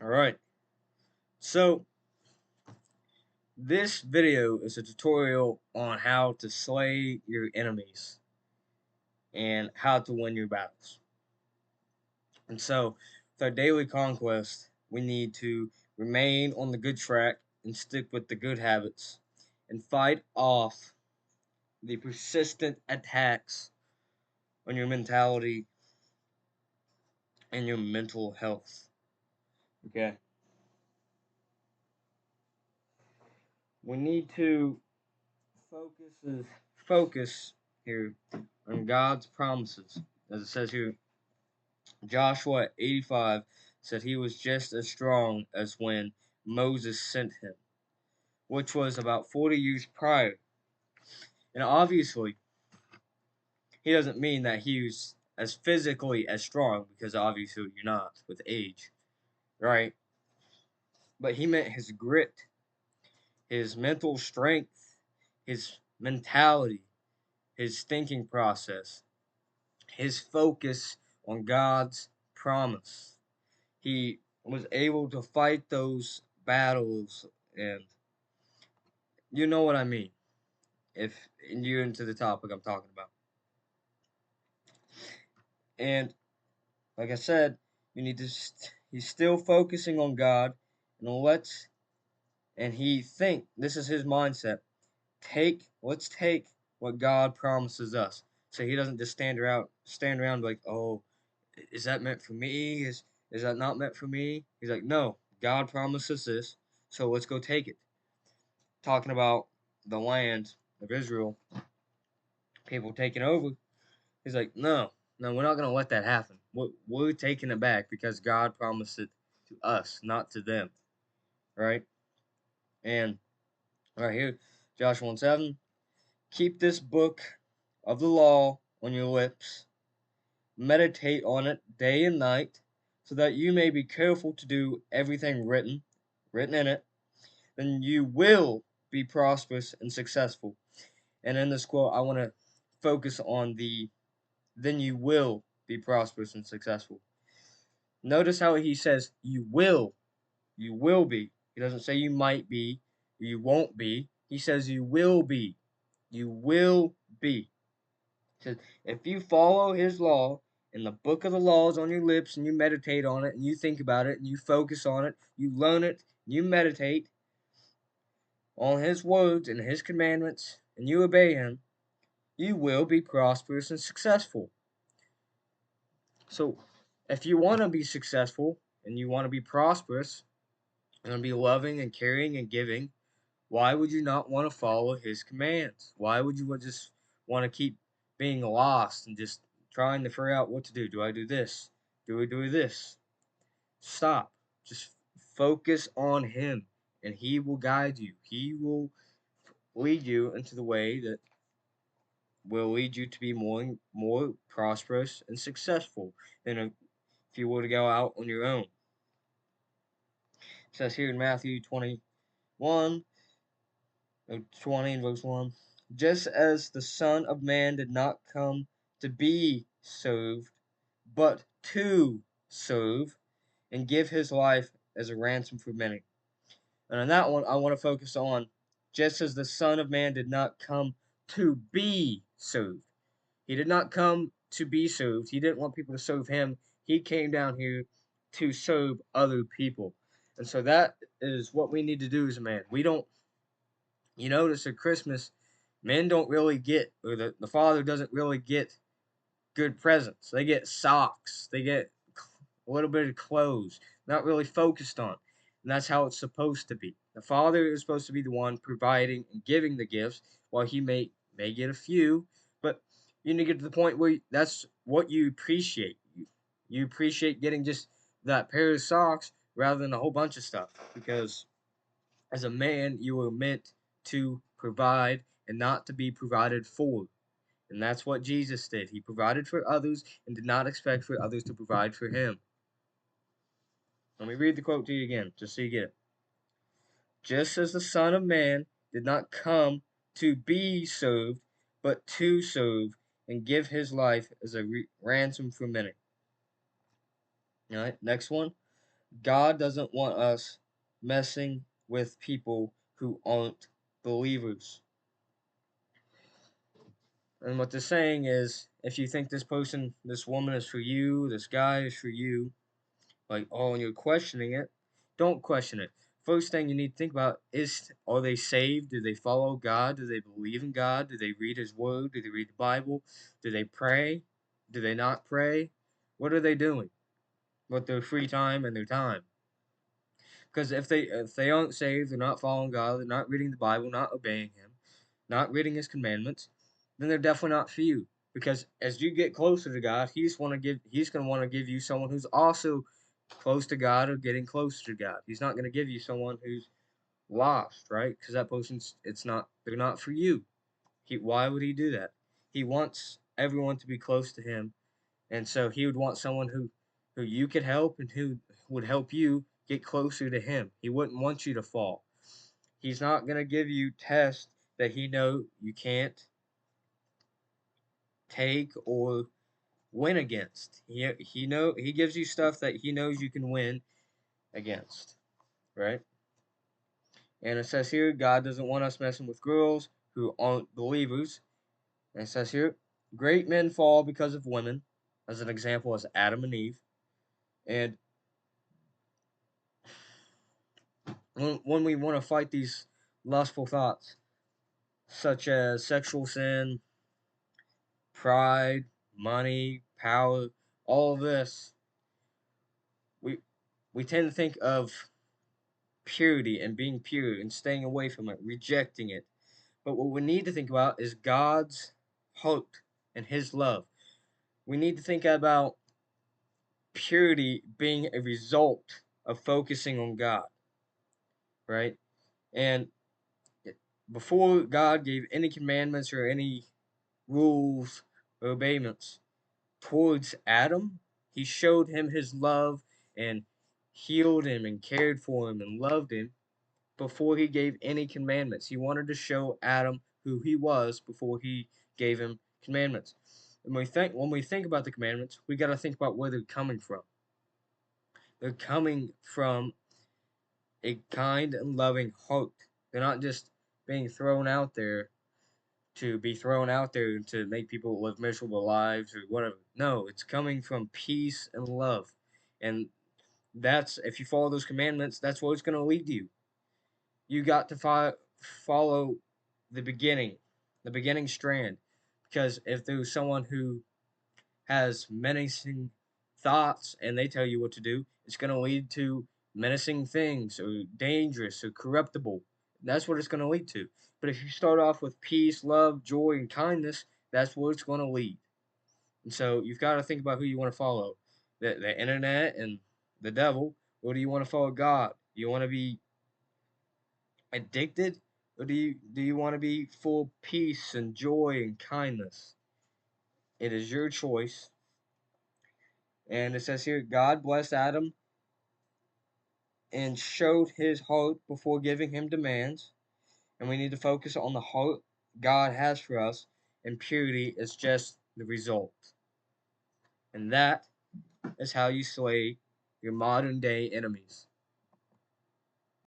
Alright, so this video is a tutorial on how to slay your enemies and how to win your battles. And so, with our daily conquest, we need to remain on the good track and stick with the good habits and fight off the persistent attacks on your mentality and your mental health. Okay? We need to focus here on God's promises. As it says here, Joshua 85 said he was just as strong as when Moses sent him, which was about 40 years prior. And obviously, he doesn't mean that he was as physically as strong, because obviously you're not with age, right? But he meant his grit, his mental strength, his mentality, his thinking process, his focus on God's promise. He was able to fight those battles, and you know what I mean if you're into the topic I'm talking about. And like I said, you need to he's still focusing on God, and he think this is his mindset. Let's take what God promises us. So he doesn't just stand around like, oh, is that meant for me? Is that not meant for me? He's like, no, God promises this, so let's go take it. Talking about the land of Israel, people taking over. He's like, no, we're not gonna let that happen. We're taking it back because God promised it to us, not to them, right? And right here, Joshua 1:7, keep this book of the law on your lips, meditate on it day and night, so that you may be careful to do everything written in it. Then you will be prosperous and successful. And in this quote, I want to focus on the then you will be prosperous and successful. Notice how he says you will be. He doesn't say you might be, you won't be. He says you will be. You will be. He says if you follow his law and the book of the law is on your lips and you meditate on it and you think about it and you focus on it, you learn it, you meditate on his words and his commandments and you obey him, you will be prosperous and successful. So, if you want to be successful and you want to be prosperous and be loving and caring and giving, why would you not want to follow his commands? Why would you just want to keep being lost and just trying to figure out what to do? Do I do this? Do I do this? Stop. Just focus on him and he will guide you. He will lead you into the way that will lead you to be more prosperous and successful than if you were to go out on your own. It says here in Matthew 21, 20 and verse 1, just as the Son of Man did not come to be served, but to serve and give his life as a ransom for many. And on that one, I want to focus on just as the Son of Man did not come to be served. He did not come to be served. He didn't want people to serve him. He came down here to serve other people. And so that is what we need to do as a man. We don't, you notice at Christmas, men don't really get, or the father doesn't really get good presents. They get socks. They get a little bit of clothes. Not really focused on. And that's how it's supposed to be. The father is supposed to be the one providing and giving the gifts, while he may get a few, but you need to get to the point where that's what you appreciate. You appreciate getting just that pair of socks rather than a whole bunch of stuff, because as a man, you were meant to provide and not to be provided for. And that's what Jesus did. He provided for others and did not expect for others to provide for him. Let me read the quote to you again, just so you get it. Just as the Son of Man did not come to be served, but to serve and give his life as a ransom for many. All right, next one. God doesn't want us messing with people who aren't believers. And what they're saying is, if you think this person, this woman is for you, this guy is for you, like, oh, and you're questioning it, don't question it. First thing you need to think about is, are they saved? Do they follow God? Do they believe in God? Do they read His Word? Do they read the Bible? Do they pray? Do they not pray? What are they doing with their free time and their time? Because if they aren't saved, they're not following God, they're not reading the Bible, not obeying Him, not reading His commandments, then they're definitely not for you. Because as you get closer to God, He's gonna want to give you someone who's also close to God or getting closer to God. He's not gonna give you someone who's lost, right? Because that person's they're not for you. Why would He do that? He wants everyone to be close to Him, and so He would want someone who you could help and who would help you get closer to Him. He wouldn't want you to fall. He's not gonna give you tests that He know you can't take or win against. He gives you stuff that He knows you can win against, right? And it says here, God doesn't want us messing with girls who aren't believers. And it says here, great men fall because of women, as an example as Adam and Eve. And when we want to fight these lustful thoughts, such as sexual sin, pride, money, power, all of this, we we tend to think of purity and being pure and staying away from it, rejecting it. But what we need to think about is God's hope and His love. We need to think about purity being a result of focusing on God, right? And before God gave any commandments or any rules or obedience towards Adam, He showed him His love and healed him and cared for him and loved him before He gave any commandments. He wanted to show Adam who He was before He gave him commandments. And when we think about the commandments, we got to think about where they're coming from. They're coming from a kind and loving heart. They're not just being thrown out there to be thrown out there to make people live miserable lives or whatever. No, it's coming from peace and love. And that's, if you follow those commandments, that's where it's going to lead you. You got to follow the beginning strand. Because if there's someone who has menacing thoughts and they tell you what to do, it's going to lead to menacing things or dangerous or corruptible. That's what it's going to lead to. But if you start off with peace, love, joy, and kindness, that's where it's going to lead. And so you've got to think about who you want to follow, the internet and the devil, or do you want to follow God? You want to be addicted, or do you want to be full of peace and joy and kindness? It is your choice. And it says here, God blessed Adam and showed His heart before giving him demands. And we need to focus on the heart God has for us, and purity is just the result. And that is how you slay your modern day enemies.